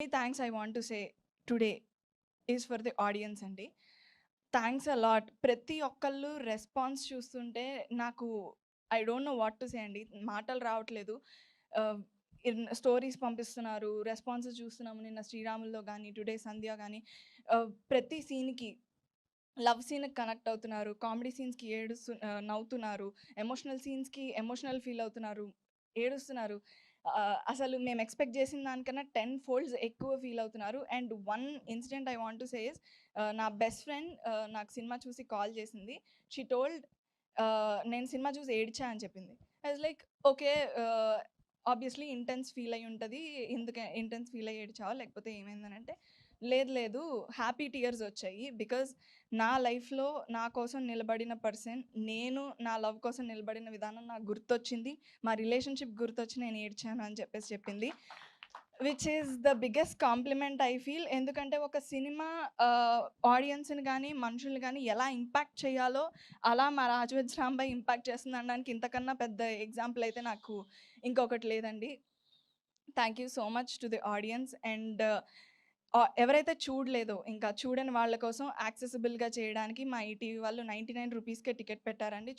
Thanks I want to say today is for the audience అండి. Thanks a lot. ప్రతి ఒక్కళ్ళు response చూస్తుంటే నాకు I don't know what to say అండి. మాటలు రావట్లేదు. స్టోరీస్ పంపిస్తున్నారు, రెస్పాన్సెస్ చూస్తున్నాము. నిన్న శ్రీరాముల్లో కానీ, టుడే సంధ్య కానీ ప్రతి సీన్‌కి లవ్ సీన్‌కి కనెక్ట్ అవుతున్నారు. కామెడీ సీన్స్‌కి నవ్వుతున్నారు. ఎమోషనల్ సీన్స్‌కి ఎమోషనల్ ఫీల్ అవుతున్నారు. ఏడుస్తున్నారు. అసలు మేము ఎక్స్‌పెక్ట్ చేసిన దానికన్నా 10 ఫోల్డ్స్ ఎక్కువ ఫీల్ అవుతున్నారు. And one incident I want to say is నా బెస్ట్ ఫ్రెండ్ నాకు సినిమా చూసి కాల్ చేసింది. షీ టోల్డ్ నేను సినిమా చూసి ఏడ్చా అని చెప్పింది. I was like okay. Obviously intense feel అయ్యి ఉంటది. ఎందుకు ఇంటెన్స్ ఫీల్ అయ్యి ఏడ్చావా? లేకపోతే ఏమైందనంటే, లేదు లేదు హ్యాపీ టీయర్స్ వచ్చాయి. బికాజ్ నా లైఫ్‌లో నా కోసం నిలబడిన పర్సన్, నేను నా లవ్ కోసం నిలబడిన విధానం నాకు గుర్తొచ్చింది. మా రిలేషన్‌షిప్ గుర్తొచ్చి నేను ఏడ్చాను అని చెప్పేసి చెప్పింది. Which is the biggest compliment I feel. ఎందుకంటే ఒక సినిమా ఆడియన్స్‌ని గానీ, మనుషుల్ని గానీ ఎలా ఇంపాక్ట్ చేయాలో అలా మా 'రాజు వెడ్స్ రాంబాయ్' ఇంపాక్ట్ చేస్తుందనడానికి ఇంతకన్నా పెద్ద ఎగ్జాంపుల్ అయితే నాకు ఇంకొకటి లేదండి. Thank you so much to the audience. And ఎవరైతే చూడలేదో ఇంకా చూడని వాళ్ళ కోసం యాక్సెసిబుల్‌గా చేయడానికి మా ఈటీవీ వాళ్ళు 99 రూపీస్‌కే టికెట్ పెట్టారండి.